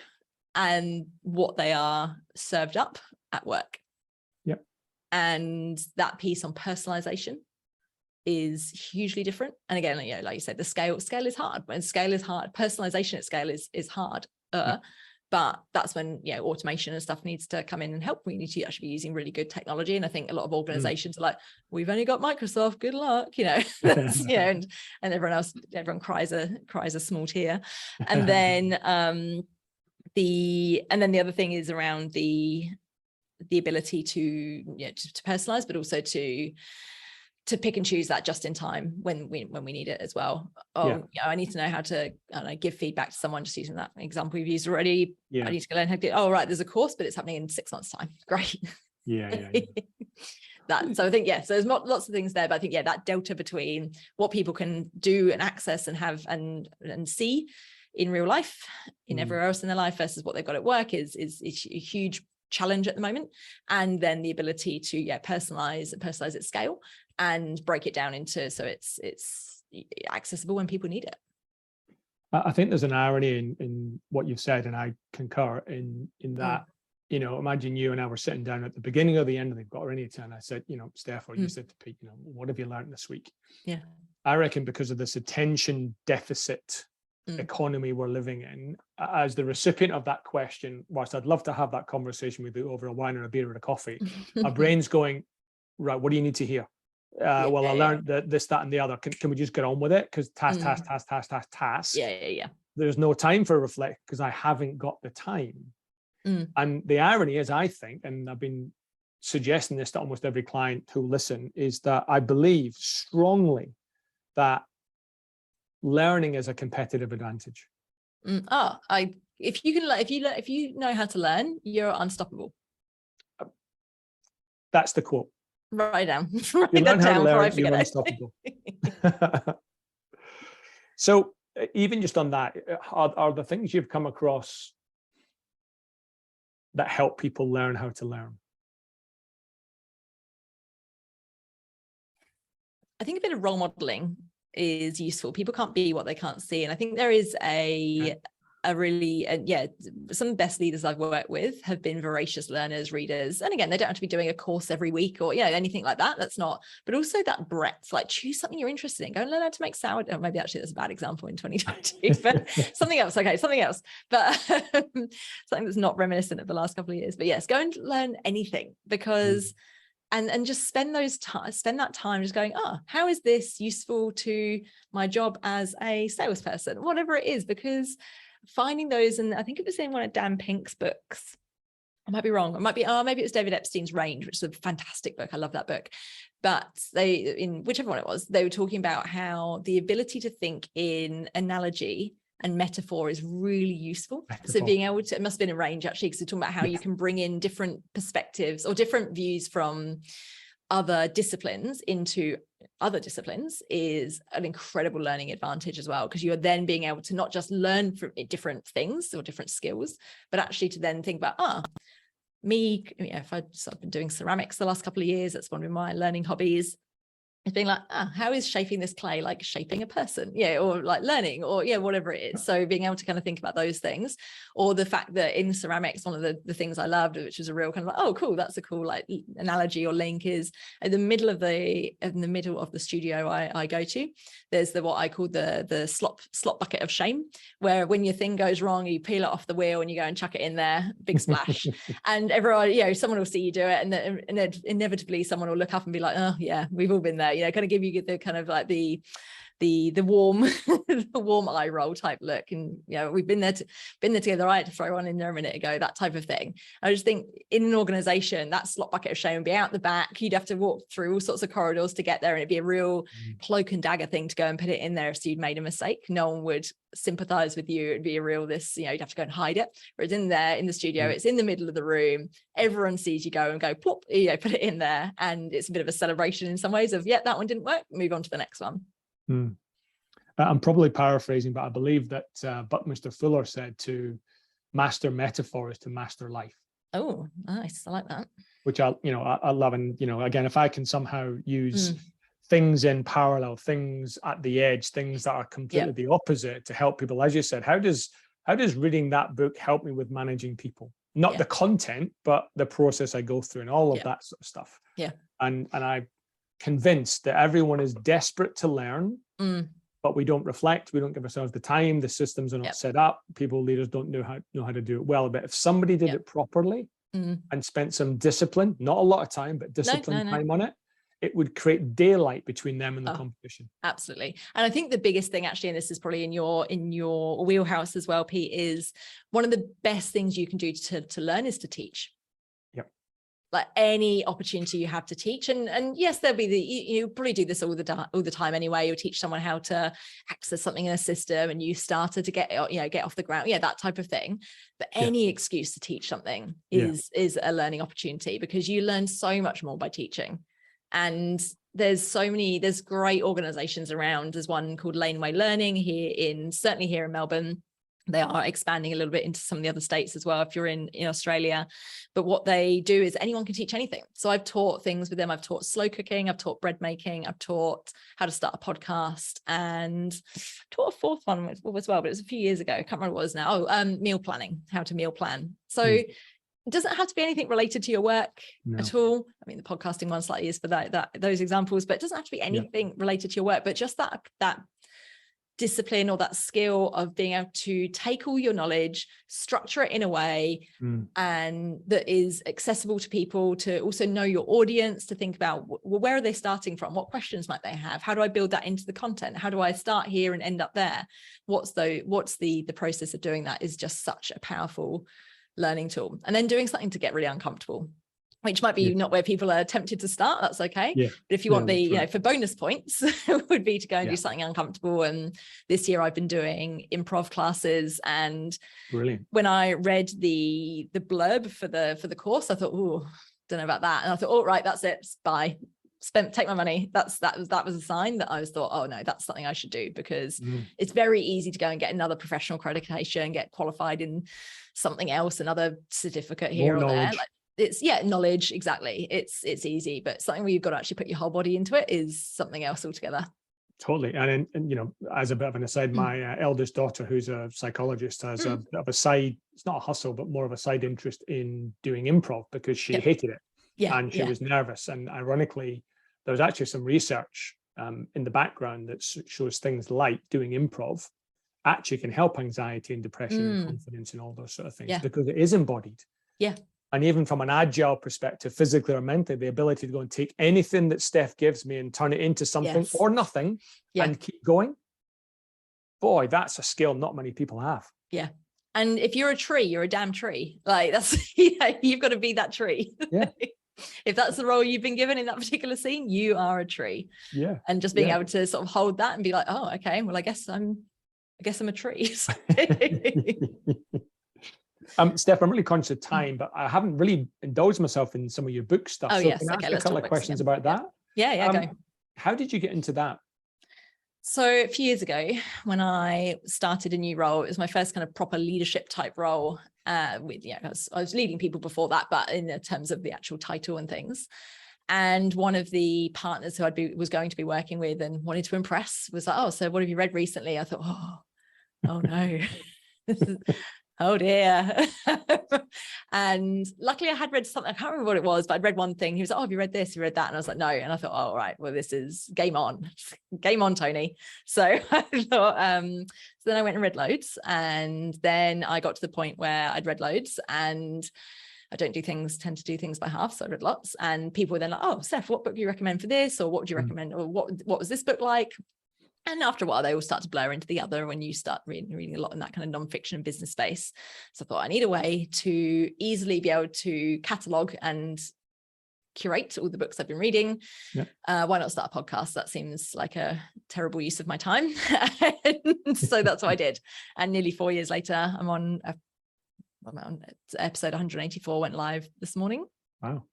and what they are served up at work. Yep. And that piece on personalization is hugely different. And again, like you said, the scale is hard. When scale is hard, personalization at scale is hard. But that's when automation and stuff needs to come in and help. We need to actually be using really good technology. And I think a lot of organizations are like, we've only got Microsoft, good luck, that's, and everyone cries a small tear. And then the other thing is around the ability to personalize, but also to pick and choose that just in time when we need it as well. I need to know how to give feedback to someone, just using that example we've used already. I need to go learn how to do, there's a course, but it's happening in 6 months time. Great. So I think, so there's lots of things there, but I think, that delta between what people can do and access and have and see in real life, in everywhere else in their life versus what they've got at work is a huge challenge at the moment. And then the ability to personalize at scale and break it down into so it's accessible when people need it. I think there's an irony in what you've said, and I concur in that. Imagine you and I were sitting down at the beginning or the end of the got ready to, and I said, Steph, or you said to Pete, what have you learned this week? I reckon because of this attention deficit economy we're living in, as the recipient of that question, whilst I'd love to have that conversation with you over a wine or a beer or a coffee, our brain's going, right, what do you need to hear? I learned this, that, and the other. Can we just get on with it? Because task. There's no time for reflect because I haven't got the time. And the irony is, I think, and I've been suggesting this to almost every client who listen, is that I believe strongly that learning is a competitive advantage. If you know how to learn, you're unstoppable. That's the quote. Write it down. Write you learn that how down to learn, before I forget you're it. unstoppable. So even just on that, are the things you've come across that help people learn how to learn? I think a bit of role modeling is useful. People can't be what they can't see. And I think there is some of the best leaders I've worked with have been voracious learners, readers. And again, they don't have to be doing a course every week or, anything like that. That's not, but also that breadth, like choose something you're interested in, go and learn how to make sourdough. Maybe actually that's a bad example in 2020, but something else. Okay. Something else, but something that's not reminiscent of the last couple of years, but yes, go and learn anything because and just spend that time just going, oh, how is this useful to my job as a salesperson, whatever it is, because finding those, and I think it was in one of Dan Pink's books, I might be wrong, it might be, maybe it was David Epstein's Range, which is a fantastic book. I love that book. But in whichever one it was, they were talking about how the ability to think in analogy and metaphor is really useful. So being able to, it must have been in Range actually, because they're talking about how you can bring in different perspectives or different views from other disciplines into other disciplines is an incredible learning advantage as well, because you're then being able to not just learn from different things or different skills, but actually to then think about, if I've been doing ceramics the last couple of years, that's one of my learning hobbies. It's being like, how is shaping this clay like shaping a person? Or like learning, or whatever it is. So being able to kind of think about those things, or the fact that in ceramics, one of the things I loved, which was a real kind of like, oh, cool, that's a cool like analogy or link, is in the middle of the studio I go to, there's what I call the slop bucket of shame, where when your thing goes wrong, you peel it off the wheel and you go and chuck it in there, big splash, and everyone, someone will see you do it, and then inevitably someone will look up and be like, oh yeah, we've all been there. Kind of give you the kind of like the warm the warm eye roll type look, and we've been there together. I had to throw one in there a minute ago, that type of thing. I just think in an organization, that slot bucket of shame would be out the back. You'd have to walk through all sorts of corridors to get there, and it'd be a real cloak and dagger thing to go and put it in there if you'd made a mistake. No one would sympathize with you. It'd be a real you'd have to go and hide it. Whereas in the studio, it's in the middle of the room, everyone sees you go and go plop, put it in there, and it's a bit of a celebration in some ways of that one didn't work, move on to the next one. I'm probably paraphrasing, but I believe that Buckminster Fuller said to master metaphor is to master life. Oh, nice. I like that. Which I love. And, again, if I can somehow use things in parallel, things at the edge, things that are completely the opposite to help people, as you said, how does reading that book help me with managing people? Not the content, but the process I go through and all of that sort of stuff. Yeah. And I'm convinced that everyone is desperate to learn, but we don't reflect. We don't give ourselves the time. The systems are not set up. Leaders don't know how to do it well. But if somebody did it properly and spent some discipline, not a lot of time, but discipline time on it, it would create daylight between them and the competition. Absolutely. And I think the biggest thing actually, and this is probably in your wheelhouse as well, Pete, is one of the best things you can do to learn is to teach. Like any opportunity you have to teach, and yes, there'll be you probably do this all the time anyway. You'll teach someone how to access something in a system, and you started to get off the ground, that type of thing. But any excuse to teach something is a learning opportunity, because you learn so much more by teaching. And there's great organizations around. There's one called Laneway Learning certainly here in Melbourne. They are expanding a little bit into some of the other states as well if you're in Australia. But what they do is anyone can teach anything. So I've taught things with them. I've taught slow cooking, I've taught bread making, I've taught how to start a podcast, and taught a fourth one as well, but it was a few years ago. I can't remember what it was now. Meal planning, how to meal plan. So it doesn't have to be anything related to your work at all. I mean, the podcasting one slightly is for those examples, but it doesn't have to be anything related to your work, but just that discipline or that skill of being able to take all your knowledge, structure it in a way and that is accessible to people, to also know your audience, to think about where are they starting from, what questions might they have, how do I build that into the content, how do I start here and end up there, what's the process of doing that is just such a powerful learning tool. And then doing something to get really uncomfortable, which might be not where people are tempted to start. That's okay. But if you want for bonus points, would be to go and do something uncomfortable. And this year I've been doing improv classes. And when I read the blurb for the course, I thought, don't know about that. And I thought, right, that's it. Bye. Take my money. That was a sign that I thought, oh no, that's something I should do, because it's very easy to go and get another professional accreditation, get qualified in something else, another certificate here or there. It's knowledge, exactly. It's easy, but something where you've got to actually put your whole body into it is something else altogether. Totally. And as a bit of an aside, my eldest daughter, who's a psychologist, has a bit of a side, it's not a hustle, but more of a side interest in doing improv, because she hated it and she was nervous. And ironically, there was actually some research in the background that shows things like doing improv actually can help anxiety and depression and confidence and all those sort of things, because it is embodied. And even from an agile perspective, physically or mentally, the ability to go and take anything that Steph gives me and turn it into something or nothing and keep going. Boy, that's a skill not many people have. Yeah. And if you're a tree, you're a damn tree. Like that's, you've got to be that tree. Yeah. If that's the role you've been given in that particular scene, you are a tree. Yeah. And just being able to sort of hold that and be like, oh, okay, well, I guess I'm a tree. Steph, I'm really conscious of time, but I haven't really indulged myself in some of your book stuff. Oh, so yes. Can I ask Okay, a couple of questions about that? Yeah, go. How did you get into that? So a few years ago, when I started a new role, it was my first kind of proper leadership type role. I was leading people before that, but in terms of the actual title and things. And one of the partners who was going to be working with and wanted to impress was like, oh, so what have you read recently? I thought, oh no, oh dear. And luckily I had read something, I can't remember what it was, but I'd read one thing. He was like, oh, have you read this? You read that? And I was like, no. And I thought, oh, all right, well, this is game on, Tony. So I thought, so then I went and read loads. And then I got to the point where I'd read loads and I tend to do things by half. So I read lots, and people were then like, oh, Steph, what book do you recommend for this? Or what would you recommend? Or what was this book like? And after a while, they all start to blur into the other when you start reading a lot in that kind of nonfiction and business space. So I thought I need a way to easily be able to catalog and curate all the books I've been reading. Yeah. Why not start a podcast? That seems like a terrible use of my time. So that's what I did. And nearly 4 years later, I'm on episode 184, went live this morning. Wow.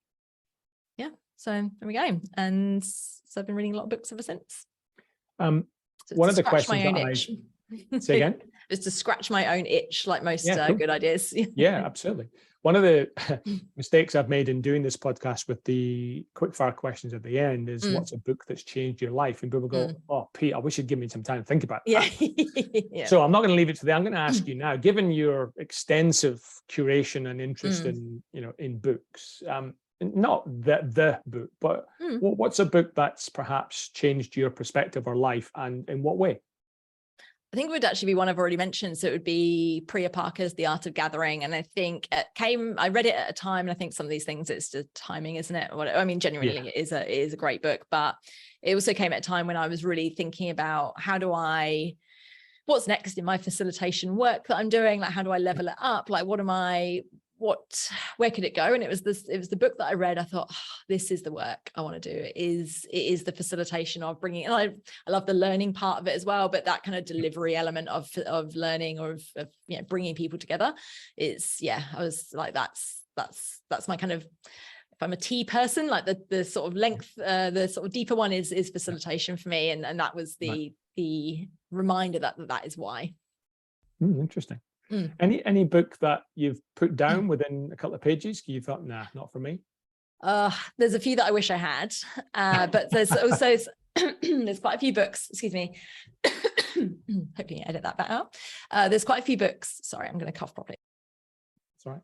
Yeah. So there we go. And so I've been reading a lot of books ever since. One of the questions that say again is to scratch my own itch, like most good ideas. Yeah, absolutely. One of the mistakes I've made in doing this podcast with the quickfire questions at the end is what's a book that's changed your life? And people go, oh, Pete, I wish you'd give me some time to think about that. Yeah. So I'm not going to leave it to there. I'm going to ask you now, given your extensive curation and interest in books, not the book, but what's a book that's perhaps changed your perspective or life, and in what way? I think it would actually be one I've already mentioned. So it would be Priya Parker's The Art of Gathering. And I think I read it at a time, and I think some of these things, it's just timing, isn't it? I mean, genuinely, it is a great book, but it also came at a time when I was really thinking about what's next in my facilitation work that I'm doing? Like, how do I level it up? Like, where could it go? And it was the book that I read. I thought, this is the work I want to do. It is the facilitation of bringing, and I love the learning part of it as well, but that kind of delivery element of learning, or of bringing people together. I was like, that's my kind of, if I'm a T person, like the sort of length, the sort of deeper one is facilitation for me. And that was the reminder that is why. Interesting. Any book that you've put down within a couple of pages you thought, nah, not for me? There's a few that I wish I had, but there's also there's quite a few books, excuse me, hoping you edit that back out. There's quite a few books, sorry, I'm going to cough properly. That's all right.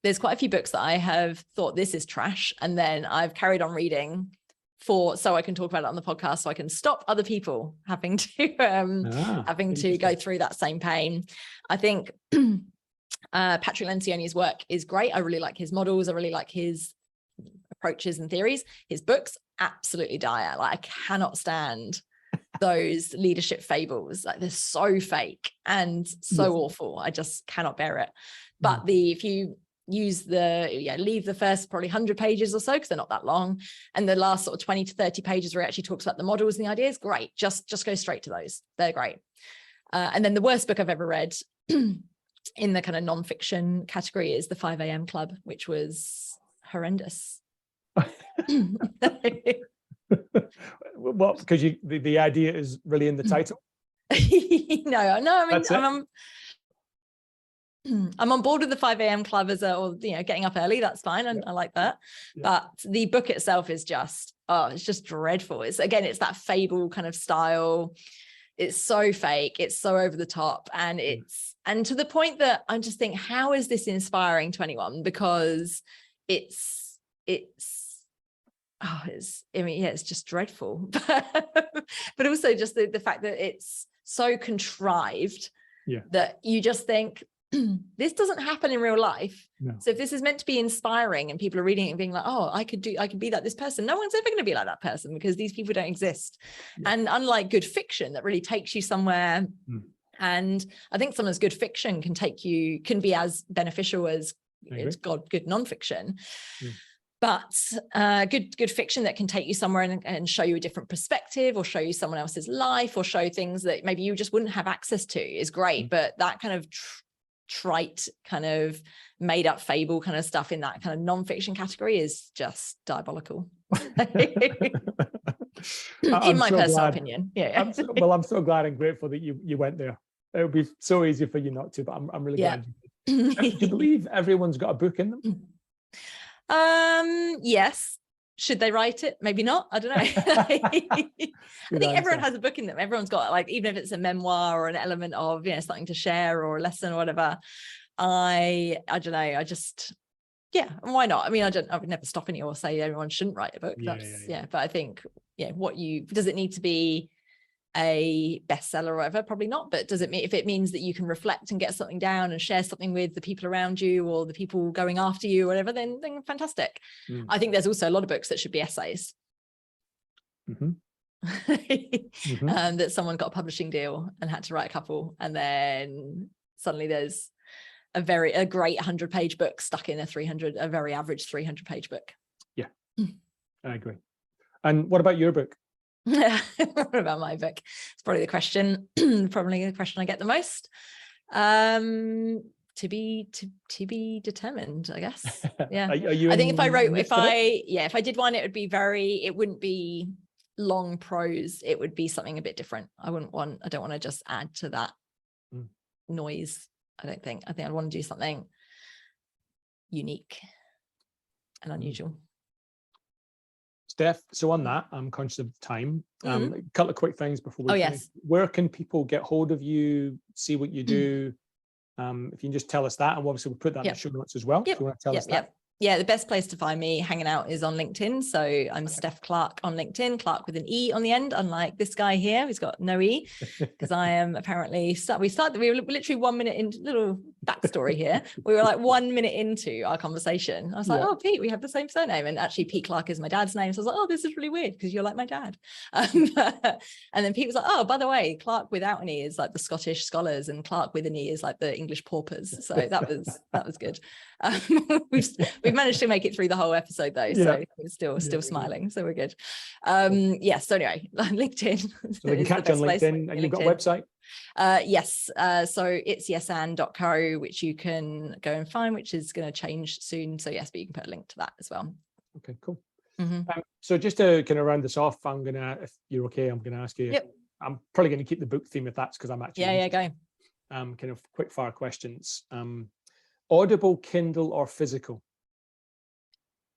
There's quite a few books that I have thought, this is trash, and then I've carried on reading so I can talk about it on the podcast, so I can stop other people having to go through that same pain. I think Patrick Lencioni's work is great. I really like his models. I really like his approaches and theories. His books, absolutely dire. Like, I cannot stand those leadership fables. Like, they're so fake and so awful. I just cannot bear it. But if you use leave the first probably 100 pages or so, because they're not that long, and the last sort of 20 to 30 pages where he actually talks about the models and the ideas, great. Just go straight to those. They're great. And then the worst book I've ever read in the kind of non-fiction category is The 5 a.m. Club, which was horrendous. Well, because the idea is really in the title. No, I mean, I'm on board with the 5 a.m. club getting up early. That's fine. And I like that. Yeah. But the book itself is just, it's just dreadful. It's that fable kind of style. It's so fake. It's so over the top. And and to the point that I just think, how is this inspiring to anyone? Because it's just dreadful. But also just the fact that it's so contrived that you just think, this doesn't happen in real life. No. So if this is meant to be inspiring and people are reading it and being like, oh, I could be like this person, no one's ever going to be like that person because these people don't exist. Yeah. And unlike good fiction that really takes you somewhere, and I think sometimes good fiction can be as beneficial as it's good nonfiction. But good fiction that can take you somewhere and show you a different perspective, or show you someone else's life, or show things that maybe you just wouldn't have access to is great. But that kind of trite, kind of made up fable kind of stuff in that kind of nonfiction category is just diabolical. In my personal opinion. Yeah. I'm so glad and grateful that you went there. It would be so easy for you not to, but I'm really glad you did. Do you believe everyone's got a book in them? Yes. Should they write it? Maybe not. I don't know. I think everyone has a book in them. Everyone's got, like, even if it's a memoir or an element of, something to share or a lesson or whatever. I don't know. I just, why not? I mean, I would never stop any or say everyone shouldn't write a book. But I think, does it need to be a bestseller or whatever? Probably not. But does it mean, if it means that you can reflect and get something down and share something with the people around you or the people going after you or whatever, then fantastic. I think there's also a lot of books that should be essays. That someone got a publishing deal and had to write a couple, and then suddenly there's a great 100-page book stuck in a very average 300-page book. Yeah, I agree. And what about your book? What about my book? It's probably the question I get the most. To be determined, I guess. Yeah. I think if I did one, it wouldn't be long prose. It would be something a bit different. I don't want to just add to that noise. I think I'd want to do something unique and unusual. Steph, so on that, I'm conscious of time. A couple of quick things before we finish. Where can people get hold of you, see what you do? If you can just tell us that, and obviously we'll put that in the show notes as well. If you want to tell us that. Yeah, the best place to find me hanging out is on LinkedIn. So I'm Steph Clarke on LinkedIn, Clarke with an E on the end, unlike this guy here who's got no E, because I am apparently, we were literally 1 minute into, little backstory here. We were like 1 minute into our conversation. I was like, oh, Pete, we have the same surname. And actually Pete Clarke is my dad's name. So I was like, oh, this is really weird because you're like my dad. And then Pete was like, oh, by the way, Clarke without an E is like the Scottish scholars, and Clarke with an E is like the English paupers. So that was good. We've managed to make it through the whole episode though, so we're still smiling, so we're good. So anyway, LinkedIn. So we can catch you on LinkedIn, and you've got a website. Yes, so it's yesand.co, which you can go and find, which is going to change soon. So yes, but you can put a link to that as well. Okay, cool. So just to kind of round this off, if you're okay, I'm gonna ask you. Yep. I'm probably going to keep the book theme if that's because I'm actually go. Kind of quick fire questions. Audible, Kindle, or physical?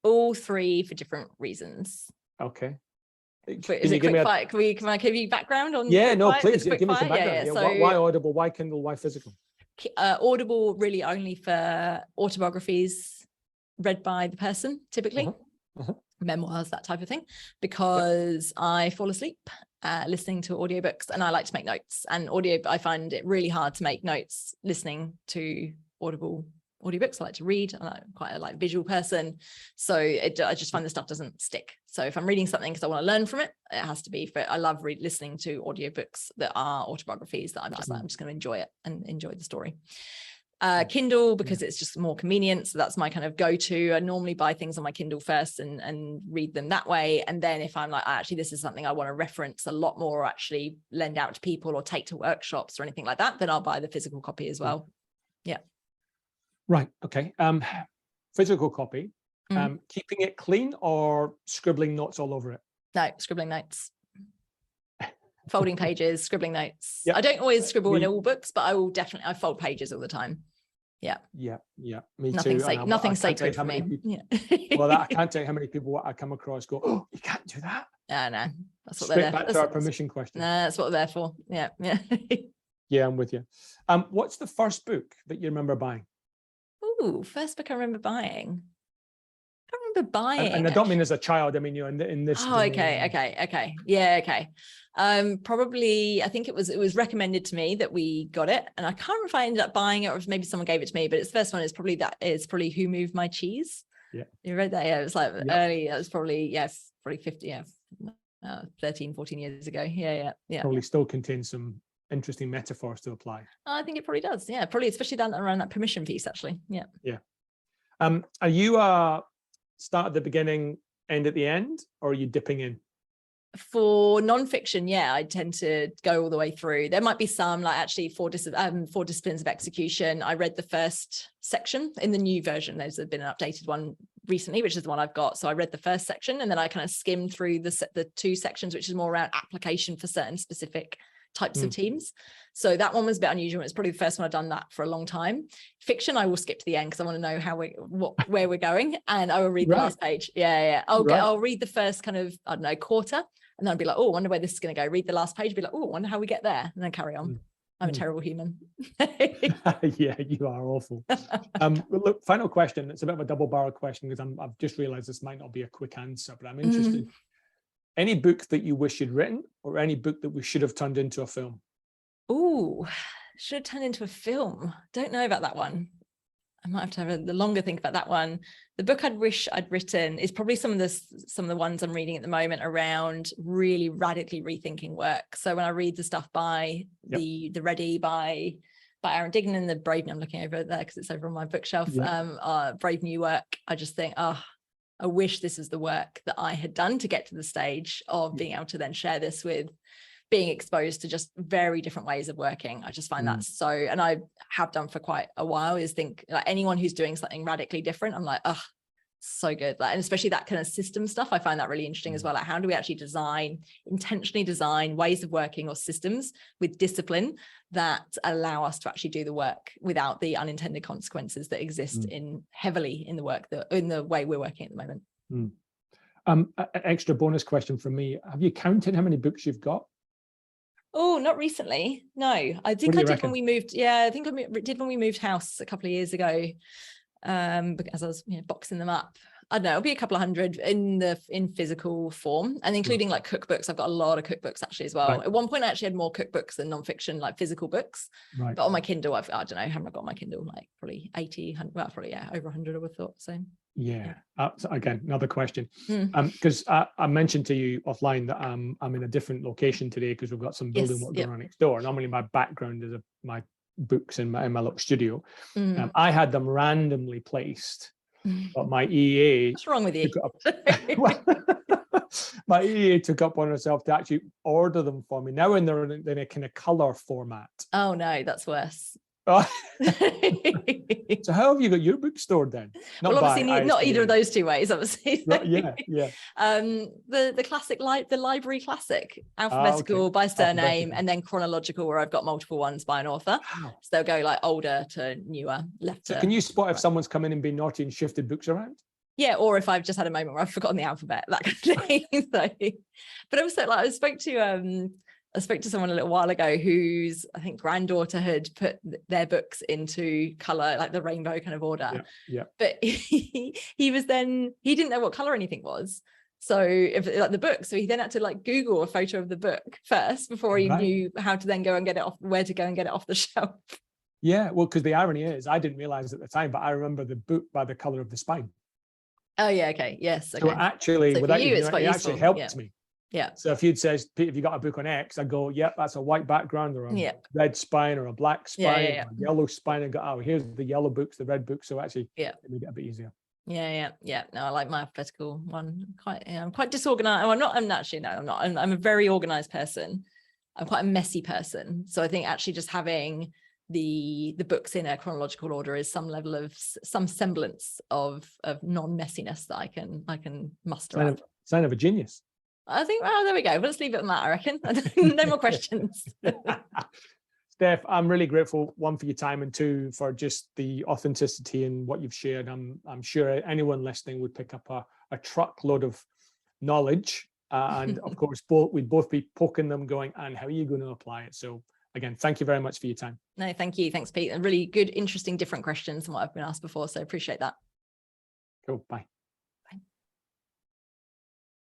All three for different reasons. Okay. Is it quick fire? Can I give you background on? Yeah, no, please. Give me some background. So, why Audible? Why Kindle? Why physical? Audible really only for autobiographies read by the person, typically. Memoirs, that type of thing, because I fall asleep listening to audiobooks, and I like to make notes. And I find it really hard to make notes listening to audiobooks. I like to read. I'm quite a visual person, so I just find the stuff doesn't stick. So if I'm reading something because I want to learn from it, it has to be. I love listening to audiobooks that are autobiographies that I'm just going to enjoy it and enjoy the story. Kindle, because it's just more convenient. So that's my kind of go-to. I normally buy things on my Kindle first and read them that way. And then if I'm like, actually, this is something I want to reference a lot more, or actually lend out to people or take to workshops or anything like that, then I'll buy the physical copy as well. Yeah. Right. Okay. Physical copy, keeping it clean or scribbling notes all over it? No, scribbling notes. Folding pages, scribbling notes. Yep. I don't always scribble in all books, but I fold pages all the time. Yeah. Yeah. Yeah. Me too. Nothing sacred for me. Well, I can't tell you how many people I come across go, oh, you can't do that. No. That's what they're there. Back to our permission question. That's what they're for. Yeah. Yeah. Yeah, I'm with you. What's the first book that you remember buying? Ooh, first book I remember buying. I can't remember buying. And I don't mean as a child. I mean, in this. Oh, okay. Yeah, okay. Probably, I think it was recommended to me that we got it, and I can't remember if I ended up buying it or if maybe someone gave it to me. But its first one is probably Who Moved My Cheese. Yeah, you read that? Yeah, it was like early. It was probably 50. 13, 14 years ago. Yeah. Probably still contains some interesting metaphors to apply. I think it probably does. Yeah, probably, especially down around that permission piece, actually. Yeah. Are you start at the beginning, end at the end, or are you dipping in? For nonfiction, yeah, I tend to go all the way through. There might be some, like actually four disciplines of execution. I read the first section in the new version. There's been an updated one recently, which is the one I've got. So I read the first section, and then I kind of skimmed through the two sections, which is more around application for certain specific types of teams. So that one was a bit unusual. It's probably the first one I've done that for a long time. Fiction, I will skip to the end because I want to know where we're going, and I will read the last page. I'll read the first kind of, I don't know, quarter, and then I'll be like, oh, I wonder where this is going to go. Read the last page, be like, oh, I wonder how we get there, and then carry on. I'm a terrible human. Yeah, you are awful. Look, final question. It's a bit of a double-barrel question because I've just realized this might not be a quick answer, but I'm interested. Any book that you wish you'd written, or any book that we should have turned into a film? Oh, should have turned into a film. Don't know about that one. I might have to have the longer think about that one. The book I'd wish I'd written is probably some of the ones I'm reading at the moment around really radically rethinking work. So when I read the stuff by the Ready by Aaron Dignan, the Brave New, I'm looking over there because it's over on my bookshelf. Brave New work. I just think, I wish this was the work that I had done to get to the stage of being able to then share this with, being exposed to just very different ways of working. I just find that so, and I have done for quite a while, is think like anyone who's doing something radically different, I'm like, so good. Like, and especially that kind of system stuff, I find that really interesting as well. Like, how do we actually intentionally design ways of working or systems with discipline that allow us to actually do the work without the unintended consequences that exist heavily in the way we're working at the moment. An extra bonus question from me. Have you counted how many books you've got? Oh, not recently. No, I think I did when we moved. Yeah, I think I did when we moved house a couple of years ago. Because I was boxing them up. I don't know, it'll be a couple of hundred in physical form, and including like cookbooks. I've got a lot of cookbooks actually as well. At one point I actually had more cookbooks than nonfiction, like physical books. But on my Kindle, I don't know how many I've got on my Kindle, like probably 80, 100, well, probably over 100 I would have thought. So so again, another question, because I mentioned to you offline that I'm in a different location today because we've got some building work going on next door. Normally my background is my books in my little studio. I had them randomly placed, but my EA, what's wrong with you? My EA took up on herself to actually order them for me. Now they're in a kind of color format. Oh no, that's worse. So how have you got your book stored then? Obviously not either of those two ways, obviously. The classic, the library classic, alphabetical by surname, and then chronological, where I've got multiple ones by an author. So they'll go like older to newer, left to. So can you spot if someone's come in and been naughty and shifted books around? Yeah, or if I've just had a moment where I've forgotten the alphabet, that kind of thing. But also, like, I spoke to someone a little while ago whose, I think, granddaughter had put their books into color, like the rainbow kind of order. But he didn't know what color anything was. So the book, so he then had to like Google a photo of the book first before he knew how to then go and get it off, where to go and get it off the shelf. Yeah, well, because the irony is, I didn't realize at the time, but I remember the book by the color of the spine. Oh yeah, okay, yes. Okay. So actually, so without you, it actually helped me. Yeah. So if you'd said, Pete, have you got a book on X? I go, yep, that's a white background or a red spine or a black spine or a yellow spine, and go, here's the yellow books, the red books. So actually, it made it a bit easier. Yeah. No, I like my alphabetical one. I'm quite disorganized. Oh, I'm not. I'm a very organized person. I'm quite a messy person. So I think actually just having the books in a chronological order is some level of some semblance of non-messiness that I can muster up. Sign of a genius. I think, well, there we go. Let's leave it on that, I reckon. No more questions. Steph, I'm really grateful, one, for your time, and two, for just the authenticity in what you've shared. I'm sure anyone listening would pick up a truckload of knowledge. And of course, we'd both be poking them going, and how are you going to apply it? So again, thank you very much for your time. No, thank you. Thanks, Pete. And really good, interesting, different questions than what I've been asked before. So appreciate that. Cool. Bye.